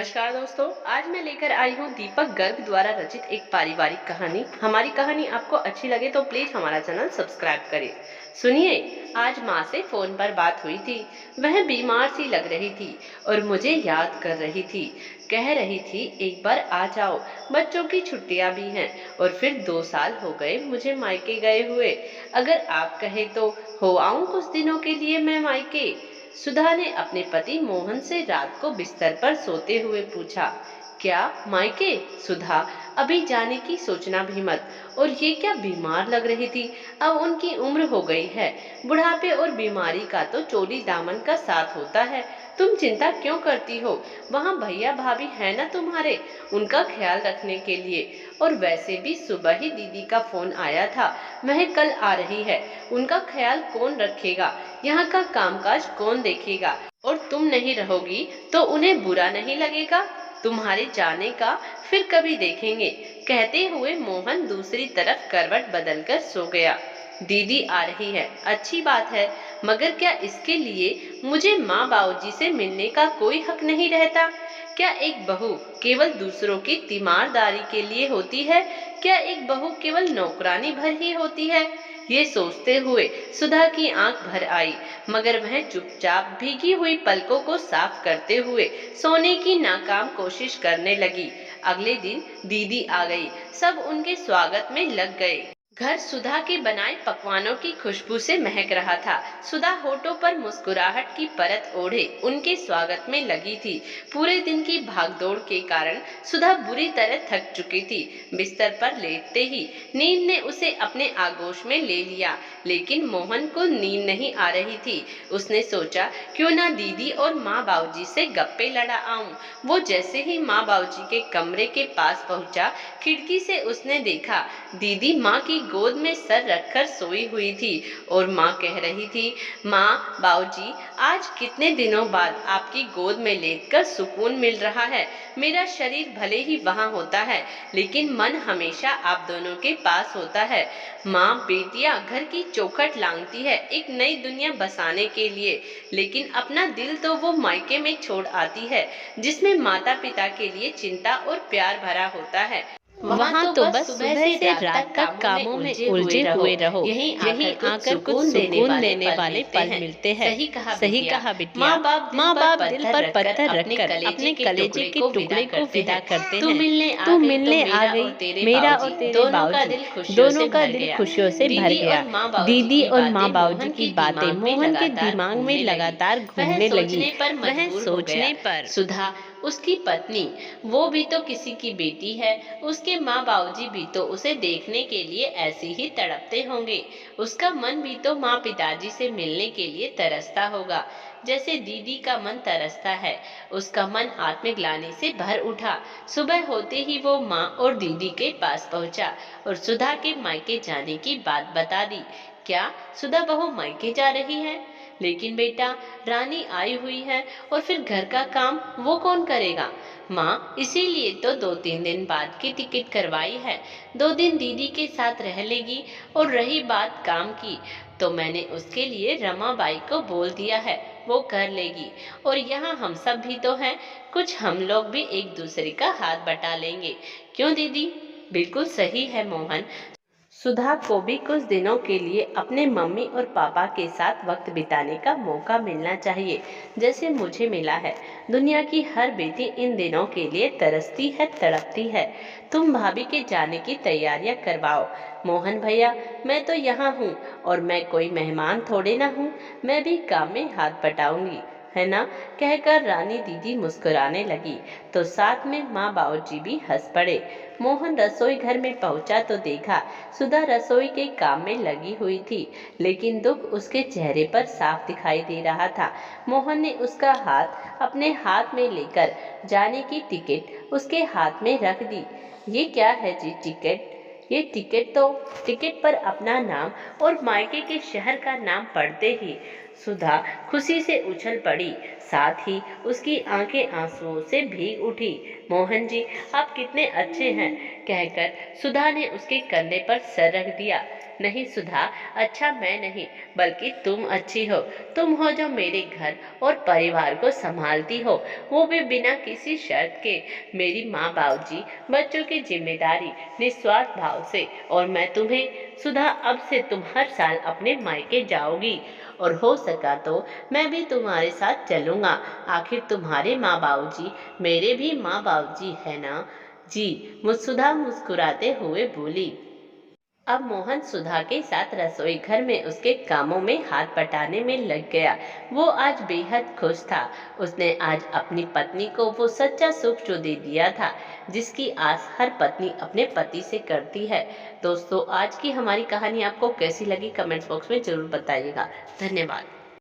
नमस्कार दोस्तों, आज मैं लेकर आई हूँ दीपक गर्ग द्वारा रचित एक पारिवारिक कहानी। हमारी कहानी आपको अच्छी लगे तो प्लीज हमारा चैनल सब्सक्राइब करें। सुनिए, आज माँ से फोन पर बात हुई थी। वह बीमार सी लग रही थी और मुझे याद कर रही थी। कह रही थी एक बार आ जाओ, बच्चों की छुट्टियां भी हैं और फिर 2 साल हो गए मुझे मायके गए हुए। अगर आप कहे तो हो आऊं कुछ दिनों के लिए मैं मायके। सुधा ने अपने पति मोहन से रात को बिस्तर पर सोते हुए पूछा। क्या मायके? सुधा, अभी जाने की सोचना भी मत। और ये क्या बीमार लग रही थी? अब उनकी उम्र हो गई है। बुढ़ापे और बीमारी का तो चोली दामन का साथ होता है। तुम चिंता क्यों करती हो? वहाँ भैया भाभी है ना तुम्हारे, उनका ख्याल रखने के लिए। और वैसे भी सुबह ही दीदी का फोन आया था, वह कल आ रही है। उनका ख्याल कौन रखेगा? यहाँ का कामकाज कौन देखेगा? और तुम नहीं रहोगी तो उन्हें बुरा नहीं लगेगा? तुम्हारे जाने का फिर कभी देखेंगे। कहते हुए मोहन दूसरी तरफ करवट बदलकर सो गया। दीदी आ रही है, अच्छी बात है, मगर क्या इसके लिए मुझे माँ बाबूजी से मिलने का कोई हक नहीं रहता? क्या एक बहू केवल दूसरों की तीमारदारी के लिए होती है? क्या एक बहू केवल नौकरानी भर ही होती है? ये सोचते हुए सुधा की आंख भर आई, मगर वह चुपचाप भीगी हुई पलकों को साफ करते हुए सोने की नाकाम कोशिश करने लगी। अगले दिन दीदी आ गई। सब उनके स्वागत में लग गए। घर सुधा के बनाए पकवानों की खुशबू से महक रहा था। सुधा होठों पर मुस्कुराहट की परत ओढ़े उनके स्वागत में लगी थी। पूरे दिन की भागदौड़ के कारण सुधा बुरी तरह थक चुकी थी। बिस्तर पर लेटते ही नींद ने उसे अपने आगोश में ले लिया, लेकिन मोहन को नींद नहीं आ रही थी। उसने सोचा क्यों ना दीदी और माँ बाबूजी से गप्पे लड़ा आऊं। वो जैसे ही माँ बाबूजी के कमरे के पास पहुंचा, खिड़की से उसने देखा दीदी माँ की गोद में सर रखकर सोई हुई थी और माँ कह रही थी, माँ बाबूजी, आज कितने दिनों बाद आपकी गोद में लेटकर सुकून मिल रहा है। मेरा शरीर भले ही वहाँ होता है, लेकिन मन हमेशा आप दोनों के पास होता है। माँ बेटियां घर की चौखट लांघती है एक नई दुनिया बसाने के लिए, लेकिन अपना दिल तो वो मायके में छोड़ आती है, जिसमें माता पिता के लिए चिंता और प्यार भरा होता है। वहाँ तो बस सुबह से रात तक कामों में उलझे हुए रहो। यहीं आकर कुछ सुकून देने वाले पल मिलते हैं। सही कहा बिटिया। माँ बाप दिल पर पत्थर रखकर अपने कलेजे के टुकड़े को विदा करते हैं। तू मिलने आ गई, मेरा और तेरे बाबूजी दोनों का दिल खुशियों से भर गया। दीदी और माँ बाबूजी की बातें मोहन के दिमाग में लगातार घूमने लगी। वह सोचने पर सुधा उसकी पत्नी, वो भी तो किसी की बेटी है। उसके माँ बाबूजी भी तो उसे देखने के लिए ऐसे ही तड़पते होंगे। उसका मन भी तो माँ पिताजी से मिलने के लिए तरसता होगा, जैसे दीदी का मन तरसता है। उसका मन आत्मग्लानि से भर उठा। सुबह होते ही वो माँ और दीदी के पास पहुंचा और सुधा के मायके जाने की बात बता दी। क्या सुधा बहू मायके जा रही है? लेकिन बेटा, रानी आई हुई है और फिर घर का काम वो कौन करेगा? माँ, इसीलिए तो 2-3 दिन बाद की टिकट करवाई है। 2 दिन दीदी के साथ रह लेगी। और रही बात काम की, तो मैंने उसके लिए रमाबाई को बोल दिया है, वो कर लेगी। और यहाँ हम सब भी तो हैं, कुछ हम लोग भी एक दूसरे का हाथ बटा लेंगे। क्यों दीदी? बिल्कुल सही है मोहन। सुधा को भी कुछ दिनों के लिए अपने मम्मी और पापा के साथ वक्त बिताने का मौका मिलना चाहिए, जैसे मुझे मिला है। दुनिया की हर बेटी इन दिनों के लिए तरसती है, तड़पती है। तुम भाभी के जाने की तैयारियां करवाओ। मोहन भैया, मैं तो यहाँ हूँ और मैं कोई मेहमान थोड़े ना हूँ। मैं भी काम में हाथ बटाऊंगी, है ना? कहकर रानी दीदी मुस्कुराने लगी, तो साथ में माँ बाबूजी भी हंस पड़े। मोहन रसोई घर में पहुंचा तो देखा सुधा रसोई के काम में लगी हुई थी, लेकिन दुख उसके चेहरे पर साफ दिखाई दे रहा था। मोहन ने उसका हाथ अपने हाथ में लेकर जाने की टिकट उसके हाथ में रख दी। ये क्या है जी टिकट? ये टिकट पर अपना नाम और मायके के शहर का नाम पढ़ते ही सुधा खुशी से उछल पड़ी। साथ ही उसकी आंखें आंसुओं से भीग उठी। मोहन जी, आप कितने अच्छे हैं, कहकर सुधा ने उसके कंधे पर सर रख दिया। नहीं सुधा, अच्छा मैं नहीं, बल्कि तुम अच्छी हो। तुम हो जो मेरे घर और परिवार को संभालती हो, वो भी बिना किसी शर्त के। मेरी माँ बाबूजी, बच्चों की जिम्मेदारी, निस्वार्थ भाव से। और मैं तुम्हें, सुधा, अब से तुम हर साल अपने मायके जाओगी, और हो सका तो मैं भी तुम्हारे साथ चलूंगा। आखिर तुम्हारे माँ बाबूजी मेरे भी माँ बाबूजी है ना। जी, सुधा मुस्कुराते हुए बोली। अब मोहन सुधा के साथ रसोई घर में उसके कामों में हाथ बटाने में लग गया। वो आज बेहद खुश था। उसने आज अपनी पत्नी को वो सच्चा सुख जो दे दिया था, जिसकी आस हर पत्नी अपने पति से करती है। दोस्तों, आज की हमारी कहानी आपको कैसी लगी, कमेंट्स बॉक्स में जरूर बताइएगा। धन्यवाद।